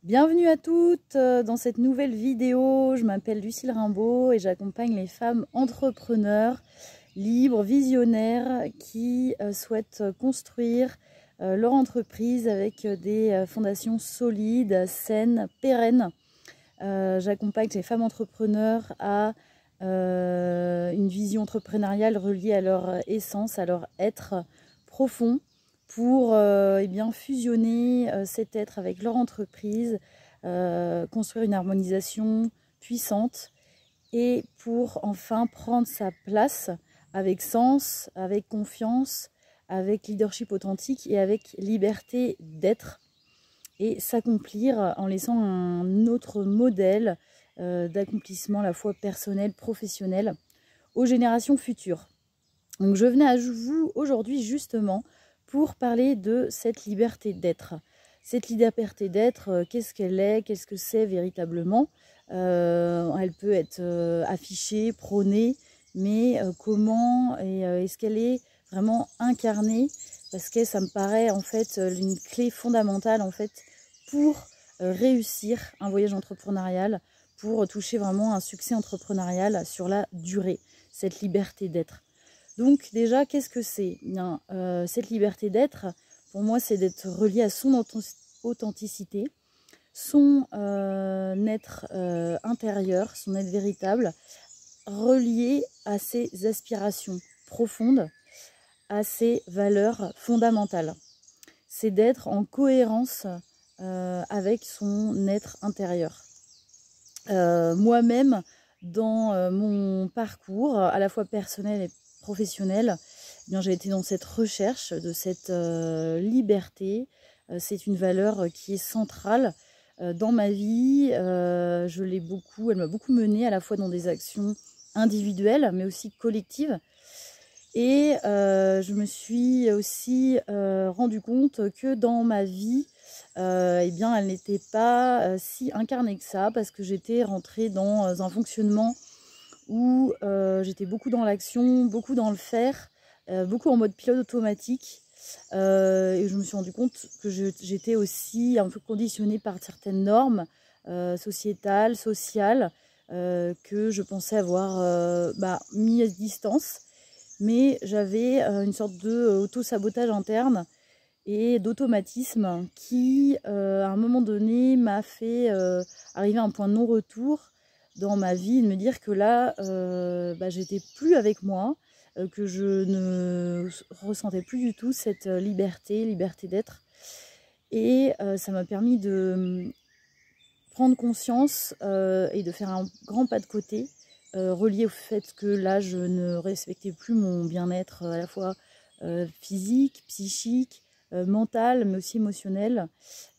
Bienvenue à toutes dans cette nouvelle vidéo. Je m'appelle Lucille Rimbaud et j'accompagne les femmes entrepreneurs, libres, visionnaires qui souhaitent construire leur entreprise avec des fondations solides, saines, pérennes. J'accompagne les femmes entrepreneurs à une vision entrepreneuriale reliée à leur essence, à leur être profond, pour fusionner cet être avec leur entreprise, construire une harmonisation puissante et pour enfin prendre sa place avec sens, avec confiance, avec leadership authentique et avec liberté d'être et s'accomplir en laissant un autre modèle d'accomplissement à la fois personnel, professionnel aux générations futures. Donc je venais à vous aujourd'hui justement pour parler de cette liberté d'être. Cette liberté d'être, qu'est-ce qu'elle est, qu'est-ce que c'est véritablement? Elle peut être affichée, prônée, mais comment est-ce qu'elle est vraiment incarnée? Parce que ça me paraît en fait une clé fondamentale en fait pour réussir un voyage entrepreneurial, pour toucher vraiment un succès entrepreneurial sur la durée, cette liberté d'être. Donc déjà, qu'est-ce que c'est? Cette liberté d'être, pour moi, c'est d'être relié à son authenticité, son être intérieur, son être véritable, relié à ses aspirations profondes, à ses valeurs fondamentales. C'est d'être en cohérence avec son être intérieur. Moi-même, dans mon parcours, à la fois personnel et professionnel, j'ai été dans cette recherche de cette liberté. C'est une valeur qui est centrale dans ma vie. Elle m'a beaucoup menée à la fois dans des actions individuelles, mais aussi collectives. Et je me suis aussi rendu compte que dans ma vie, elle n'était pas si incarnée que ça, parce que j'étais rentrée dans un fonctionnement où j'étais beaucoup dans l'action, beaucoup dans le faire, beaucoup en mode pilote automatique. Et je me suis rendu compte que j'étais aussi un peu conditionnée par certaines normes sociétales, sociales, que je pensais avoir mis à distance. Mais j'avais une sorte d'auto-sabotage interne et d'automatisme qui, à un moment donné, m'a fait arriver à un point de non-retour dans ma vie, de me dire que là, j'étais plus avec moi, que je ne ressentais plus du tout cette liberté d'être. Et ça m'a permis de prendre conscience et de faire un grand pas de côté, relié au fait que là, je ne respectais plus mon bien-être à la fois physique, psychique, mental, mais aussi émotionnel,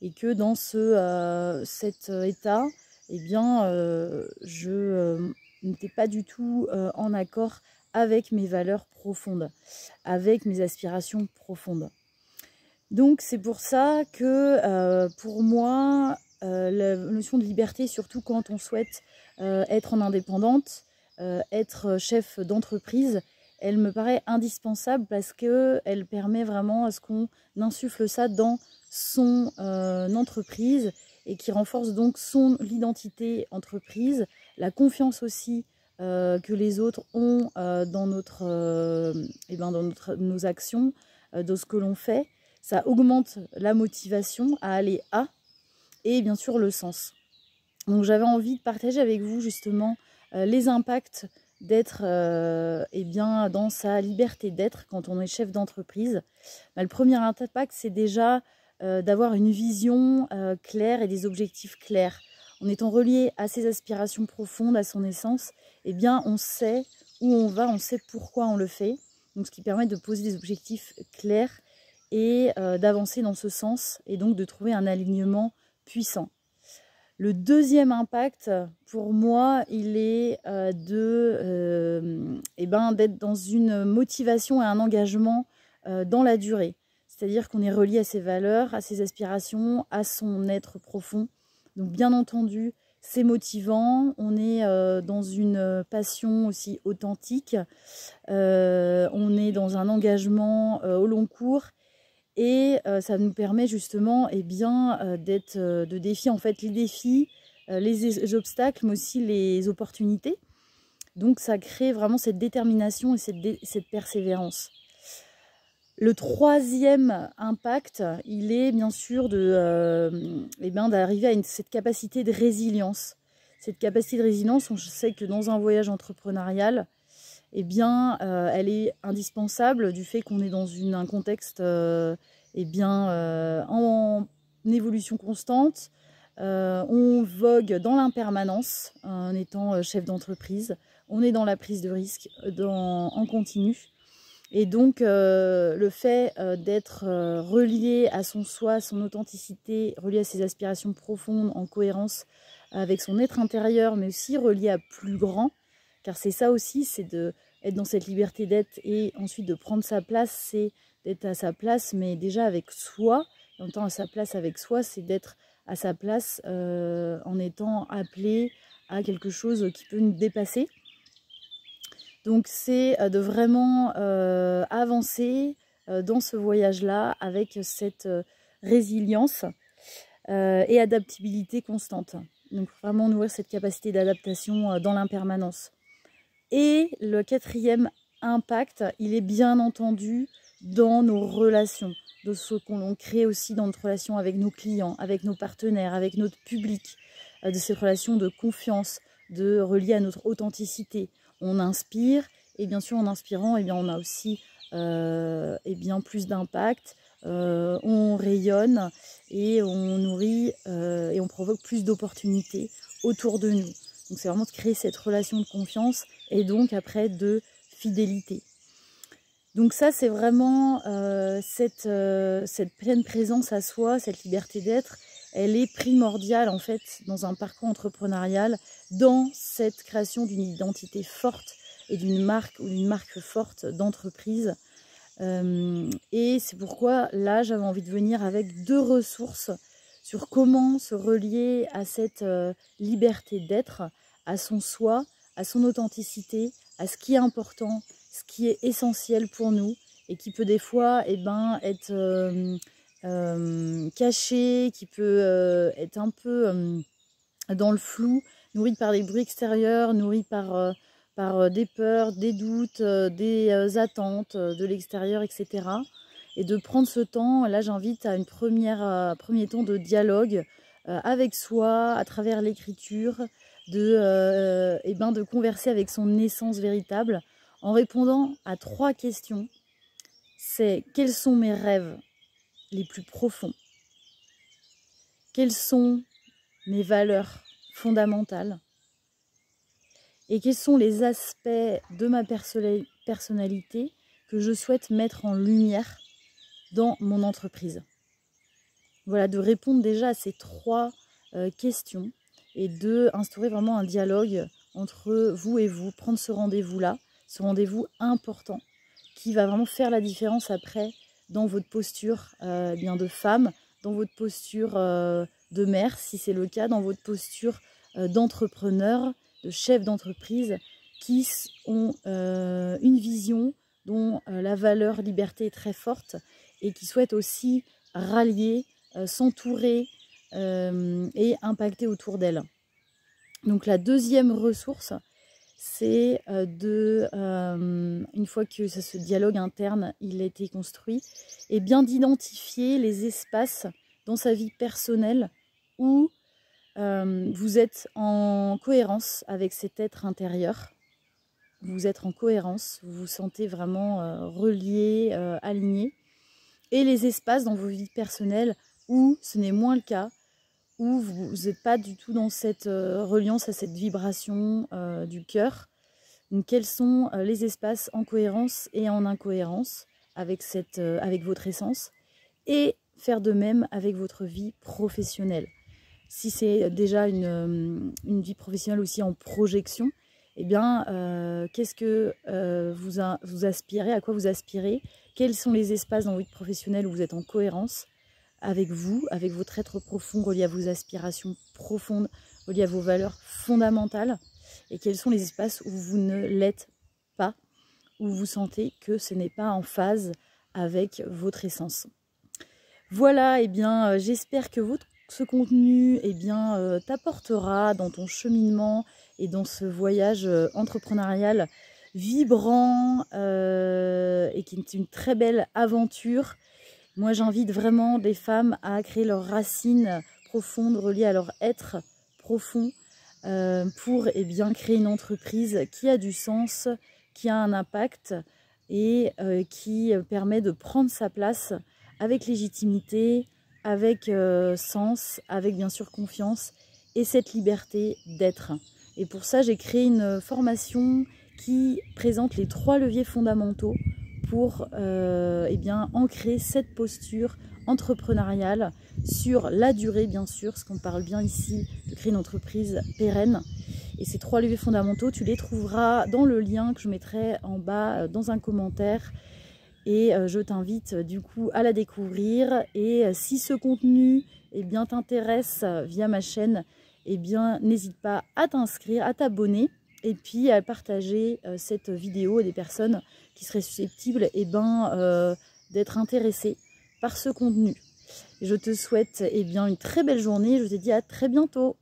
et que dans cet état, je n'étais pas du tout en accord avec mes valeurs profondes, avec mes aspirations profondes. Donc c'est pour ça que pour moi, la notion de liberté, surtout quand on souhaite être en indépendante, être chef d'entreprise, elle me paraît indispensable parce qu'elle permet vraiment à ce qu'on insuffle ça dans son entreprise et qui renforce donc l'identité entreprise, la confiance aussi que les autres ont dans nos actions, dans ce que l'on fait. Ça augmente la motivation à aller à, et bien sûr le sens. Donc j'avais envie de partager avec vous justement les impacts d'être dans sa liberté d'être quand on est chef d'entreprise. Le premier impact, c'est déjà d'avoir une vision claire et des objectifs clairs. En étant relié à ses aspirations profondes, à son essence, on sait où on va, on sait pourquoi on le fait. Donc ce qui permet de poser des objectifs clairs et d'avancer dans ce sens et donc de trouver un alignement puissant. Le deuxième impact, pour moi, il est d'être dans une motivation et un engagement dans la durée. C'est-à-dire qu'on est relié à ses valeurs, à ses aspirations, à son être profond. Donc bien entendu, c'est motivant, on est dans une passion aussi authentique, on est dans un engagement au long cours. Et ça nous permet justement de défier en fait les défis, les obstacles, mais aussi les opportunités. Donc ça crée vraiment cette détermination et cette persévérance. Le troisième impact, il est bien sûr d'arriver à cette capacité de résilience. Cette capacité de résilience, on sait que dans un voyage entrepreneurial, elle est indispensable du fait qu'on est dans un contexte en évolution constante. On vogue dans l'impermanence en étant chef d'entreprise. On est dans la prise de risque en continu. Et donc, le fait d'être relié à son soi, à son authenticité, relié à ses aspirations profondes, en cohérence avec son être intérieur, mais aussi relié à plus grand, car c'est ça aussi, c'est d'être dans cette liberté d'être et ensuite de prendre sa place, c'est d'être à sa place, mais déjà avec soi. En étant à sa place avec soi, c'est d'être à sa place en étant appelé à quelque chose qui peut nous dépasser. Donc c'est de vraiment avancer dans ce voyage-là avec cette résilience et adaptabilité constante. Donc vraiment nourrir cette capacité d'adaptation dans l'impermanence. Et le quatrième impact, il est bien entendu dans nos relations, de ce qu'on crée aussi dans notre relation avec nos clients, avec nos partenaires, avec notre public, de ces relations de confiance, reliées à notre authenticité. On inspire, et bien sûr en inspirant, on a aussi plus d'impact, on rayonne et on nourrit et on provoque plus d'opportunités autour de nous. Donc c'est vraiment de créer cette relation de confiance et donc après de fidélité. Donc ça c'est vraiment cette pleine présence à soi, cette liberté d'être, elle est primordiale en fait dans un parcours entrepreneurial, dans cette création d'une identité forte et d'une marque forte d'entreprise. Et c'est pourquoi là j'avais envie de venir avec 2 ressources sur comment se relier à cette liberté d'être, à son soi, à son authenticité, à ce qui est important, ce qui est essentiel pour nous et qui peut des fois être caché, qui peut être un peu dans le flou, nourri par les bruits extérieurs, nourri par des peurs, des doutes, des attentes de l'extérieur, etc. Et de prendre ce temps, là j'invite à un premier temps de dialogue avec soi, à travers l'écriture, de converser avec son essence véritable, en répondant à 3 questions. C'est: quels sont mes rêves les plus profonds? Quelles sont mes valeurs fondamentales? Et quels sont les aspects de ma personnalité que je souhaite mettre en lumière dans mon entreprise? Voilà, de répondre déjà à ces 3 questions et d'instaurer vraiment un dialogue entre vous et vous, prendre ce rendez-vous-là, ce rendez-vous important qui va vraiment faire la différence après dans votre posture de femme, dans votre posture de mère, si c'est le cas, dans votre posture d'entrepreneur, de chef d'entreprise, qui ont une vision dont la valeur liberté est très forte et qui souhaitent aussi rallier, s'entourer et impacter autour d'elle. Donc la deuxième ressource, c'est une fois que ce dialogue interne il a été construit, et bien d'identifier les espaces dans sa vie personnelle où vous êtes en cohérence avec cet être intérieur. Vous êtes en cohérence, vous vous sentez vraiment relié, aligné. Et les espaces dans vos vies personnelles où ce n'est moins le cas, où vous n'êtes pas du tout dans cette reliance à cette vibration du cœur. Donc, quels sont les espaces en cohérence et en incohérence avec votre essence, et faire de même avec votre vie professionnelle. Si c'est déjà une vie professionnelle aussi en projection, eh bien, qu'est-ce que vous aspirez, à quoi vous aspirez? Quels sont les espaces dans votre vie professionnelle où vous êtes en cohérence avec vous, avec votre être profond, relié à vos aspirations profondes, relié à vos valeurs fondamentales? Et quels sont les espaces où vous ne l'êtes pas, où vous sentez que ce n'est pas en phase avec votre essence? Voilà, et bien j'espère que ce contenu t'apportera dans ton cheminement et dans ce voyage entrepreneurial vibrant et qui est une très belle aventure. Moi, j'invite vraiment des femmes à créer leurs racines profondes reliées à leur être profond pour créer une entreprise qui a du sens, qui a un impact et qui permet de prendre sa place avec légitimité, avec sens, avec bien sûr confiance et cette liberté d'être. Et pour ça, j'ai créé une formation qui présente les 3 leviers fondamentaux pour ancrer cette posture entrepreneuriale sur la durée, bien sûr, parce qu'on parle bien ici de créer une entreprise pérenne. Et ces 3 leviers fondamentaux, tu les trouveras dans le lien que je mettrai en bas dans un commentaire. Et je t'invite du coup à la découvrir. Et si ce contenu t'intéresse via ma chaîne, n'hésite pas à t'inscrire, à t'abonner et puis à partager cette vidéo à des personnes qui seraient susceptibles d'être intéressées par ce contenu. Et je te souhaite une très belle journée. Je te dis à très bientôt.